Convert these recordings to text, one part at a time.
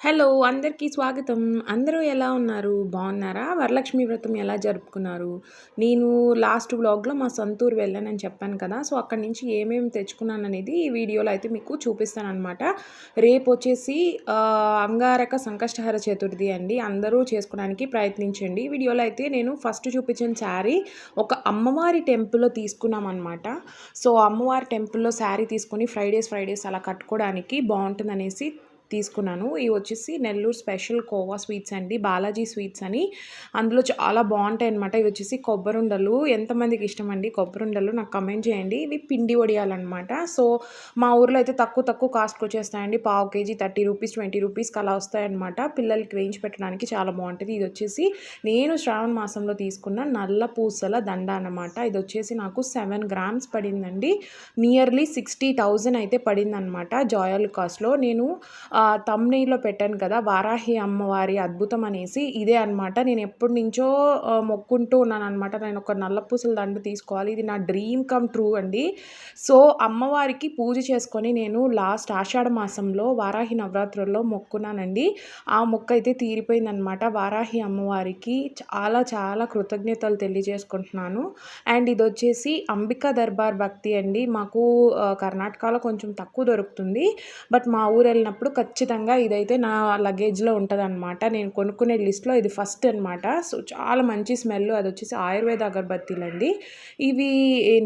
Hello! అందరికీ స్వాగతం. అందరూ ఎలా ఉన్నారు? బాగున్నారా? వరలక్ష్మి వ్రతం ఎలా జరుపుకున్నారు? నేను లాస్ట్ వ్లాగ్‌లో మా సొంతూరు వెళ్ళానని చెప్పాను కదా! సో, అక్కడి నుంచి ఏమేమి తెచ్చుకున్నాననేది ఈ వీడియోలో అయితే మీకు చూపిస్తాననమాట. రేపొచ్చేసి అంగారక సంకష్టహర చతుర్థి అండి. అందరూ చేసుకోవడానికి ప్రయత్నించండి. ఈ వీడియోలో అయితే నేను ఫస్ట్ చూపించిన శారీ ఒక అమ్మవారి టెంపుల్‌లో తీసుకున్నామనమాట. సో, అమ్మవారి టెంపుల్‌లో శారీ తీసుకొని ఫ్రైడేస్ అలా కట్టుకోవడానికి బావుంటుందనేసి తీసుకున్నాను. ఇవి వచ్చేసి నెల్లూరు స్పెషల్ కోవా స్వీట్స్ అండి. బాలాజీ స్వీట్స్ అని. అందులో చాలా బావుంటాయన్నమాట. ఇవి వచ్చేసి కొబ్బరుండలు. ఎంతమందికి ఇష్టమండి కొబ్బరుండలు నాకు కామెంట్ చేయండి. ఇవి పిండి వడియాలన్నమాట. సో, మా ఊర్లో అయితే తక్కువ కాస్ట్‌కి వచ్చేస్తాయండి. పావు కేజీ రూ. 30, రూ. 20కి అలా వస్తాయన్నమాట. పిల్లలకి వేయించి పెట్టడానికి చాలా బావుంటది. ఇది వచ్చేసి నేను శ్రావణ మాసంలో తీసుకున్న నల్ల పూసల దండ అన్నమాట. ఇది వచ్చేసి నాకు 7 గ్రామ్స్ పడిందండి. నియర్లీ 60,000 అయితే పడిందన్నమాట జాయల్ కాస్ట్‌లో. నేను థంబ్‌నెయిల్‌లో పెట్టాను కదా! వారాహి అమ్మవారి అద్భుతం అనేసి ఇదే అనమాట. నేను ఎప్పటినుంచో మొక్కుంటూ ఉన్నాననమాట. నేను ఒక నల్ల పూసల దండ తీసుకోవాలి. ఇది నా డ్రీమ్ కమ్ ట్రూ అండి. సో, అమ్మవారికి పూజ చేసుకొని నేను లాస్ట్ ఆషాఢ మాసంలో వారాహి నవరాత్రుల్లో మొక్కున్నానండి. ఆ మొక్కయితే తీరిపోయిందనమాట. వారాహి అమ్మవారికి చాలా కృతజ్ఞతలు తెలియజేసుకుంటున్నాను. అండ్ ఇదొచ్చేసి అంబికా దర్బార్ భక్తి అండి. మాకు కర్ణాటకలో కొంచెం తక్కువ దొరుకుతుంది. బట్ మా ఊరెళ్ళినప్పుడు ఖచ్చితంగా ఇదైతే నా లగేజ్‌లో ఉంటదనమాట. నేను కొనుక్కునే లిస్ట్‌లో ఇది ఫస్ట్ అనమాట. సో, చాలా మంచి స్మెల్. అదొచ్చేసి ఆయుర్వేద అగరబత్తీలండి. ఇవి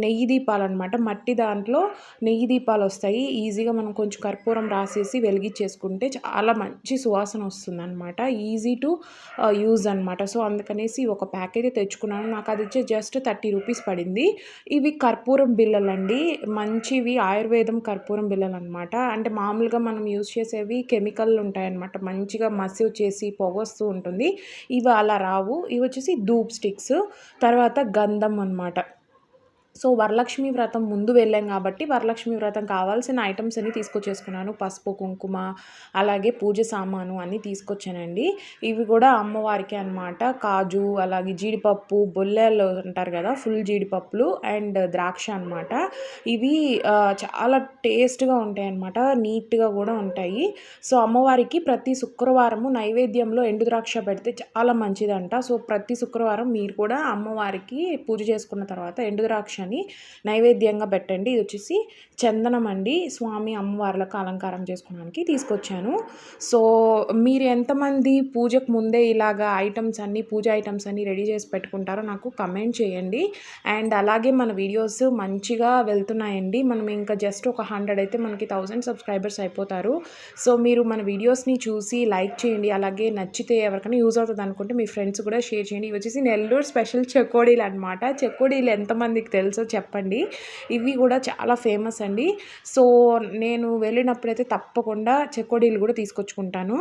నెయ్యి దీపాలనమాట. మట్టి దాంట్లో నెయ్యి దీపాలొస్తాయి. ఈజీగా మనం కొంచెం కర్పూరం రాసేసి వెలిగిచ్చేసుకుంటే చాలా మంచి సువాసన వస్తుందనమాట. ఈజీ టు యూజ్ అనమాట. సో, అందుకనేసి ఒక ప్యాక్ అయితే తెచ్చుకున్నాను. నాకదొచ్చి జస్ట్ రూ. 30 పడింది. ఇవి కర్పూరం బిళ్ళలండి. మంచివి ఆయుర్వేదం కర్పూరం బిళ్ళలనమాట. అంటే మామూలుగా మనం యూజ్ చేసేవి కెమికల్ ఉంటాయన్నమాట. మంచిగా మసి వచ్చేసి పొగొస్తూ ఉంటుంది. ఇవి అలా రావు. ఇవి వచ్చేసి ధూప్ స్టిక్స్. తర్వాత గంధం అనమాట. సో, వరలక్ష్మి వ్రతం ముందు వెళ్ళాం కాబట్టి వరలక్ష్మి వ్రతం కావాల్సిన ఐటెమ్స్ అన్నీ తీసుకొచ్చేసుకున్నాను. పసుపు, కుంకుమ, అలాగే పూజ సామాను అన్నీ తీసుకొచ్చానండి. ఇవి కూడా అమ్మవారికే అనమాట. కాజు, అలాగే జీడిపప్పు, బొల్లేలు అంటారు కదా! ఫుల్ జీడిపప్పులు అండ్ ద్రాక్ష అనమాట. ఇవి చాలా టేస్ట్‌గా ఉంటాయన్నమాట. నీట్‌గా కూడా ఉంటాయి. సో, అమ్మవారికి ప్రతి శుక్రవారము నైవేద్యంలో ఎండు ద్రాక్ష పెడితే చాలా మంచిదంట. సో, ప్రతి శుక్రవారం మీరు కూడా అమ్మవారికి పూజ చేసుకున్న తర్వాత ఎండు ద్రాక్షని నైవేద్యంగా పెట్టండి. ఇది వచ్చేసి చందనం అండి. స్వామి అమ్మవార్లకు అలంకారం చేసుకోవడానికి తీసుకొచ్చాను. సో, మీరు ఎంతమంది పూజకు ముందే ఇలాగా పూజ ఐటమ్స్ అన్నీ రెడీ చేసి పెట్టుకుంటారో నాకు కమెంట్ చేయండి. అండ్ అలాగే మన వీడియోస్ మంచిగా వెళ్తున్నాయండి. మనం ఇంకా జస్ట్ ఒక 100 అయితే మనకి 1000 సబ్స్క్రైబర్స్ అయిపోతారు. సో, మీరు మన వీడియోస్ని చూసి లైక్ చేయండి. అలాగే నచ్చితే ఎవరికైనా యూజ్ అవుతుంది అనుకుంటే మీ ఫ్రెండ్స్ కూడా షేర్ చేయండి. ఇవి వచ్చేసి నెల్లూరు స్పెషల్ చెకోడీలు అనమాట. చెకోడీలు ఎంతమందికి తెలుసో చెప్పండి. ఇవి కూడా చాలా ఫేమస్ అండి. సో, నేను వెళ్ళినప్పుడైతే తప్పకుండా చెకోడీలు కూడా తీసుకొచ్చుకుంటాను.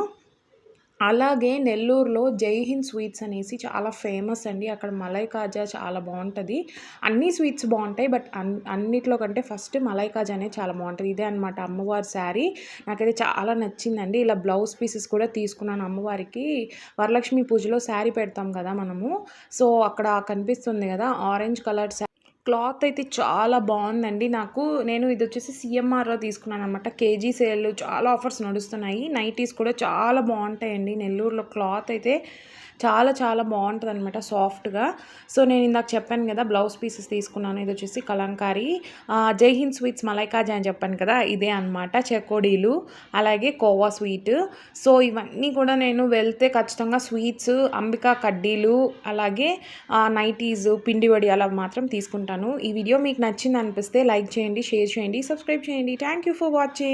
అలాగే నెల్లూరులో జై హింద్ స్వీట్స్ అనేసి చాలా ఫేమస్ అండి. అక్కడ మలై కాజా చాలా బావుంటది. అన్ని స్వీట్స్ బావుంటాయి. బట్ అన్నిట్లో కంటే ఫస్ట్ మలై కాజా అనేది చాలా బావుంటది. ఇదే అనమాట అమ్మవారి శారీ. నాకైతే చాలా నచ్చిందండి. ఇలా బ్లౌజ్ పీసెస్ కూడా తీసుకున్నాను అమ్మవారికి. వరలక్ష్మి పూజలో శారీ పెడతాం కదా మనము. సో, అక్కడ కనిపిస్తుంది కదా! ఆరెంజ్ కలర్ క్లాత్ అయితే చాలా బావుందండి. నేను ఇదొచ్చేసి సీఎంఆర్‌లో తీసుకున్నాననమాట. కేజీ సేల్ చాలా ఆఫర్స్ నడుస్తున్నాయి. నైటీస్ కూడా చాలా బావుంటాయండి. నెల్లూరులో క్లాత్ అయితే చాలా బావుంటదనమాట సాఫ్ట్‌గా. సో, నేను ఇందాక చెప్పాను కదా! బ్లౌజ్ పీసెస్ తీసుకున్నాను. ఇదొచ్చేసి కలంకారీ. జై హింద్ స్వీట్స్ మలై కాజా అని చెప్పాను కదా! ఇదే అనమాట. చెకోడీలు, అలాగే కోవా స్వీట్. సో, ఇవన్నీ కూడా నేను వెళ్తే ఖచ్చితంగా స్వీట్స్, అంబికా కడ్డీలు, అలాగే నైటీస్, పిండి వడియాలు అవి మాత్రం తీసుకుంటాను. ఈ వీడియో మీకు నచ్చిందనిపిస్తే లైక్ చేయండి, షేర్ చేయండి, సబ్స్క్రైబ్ చేయండి. Thank you for watching.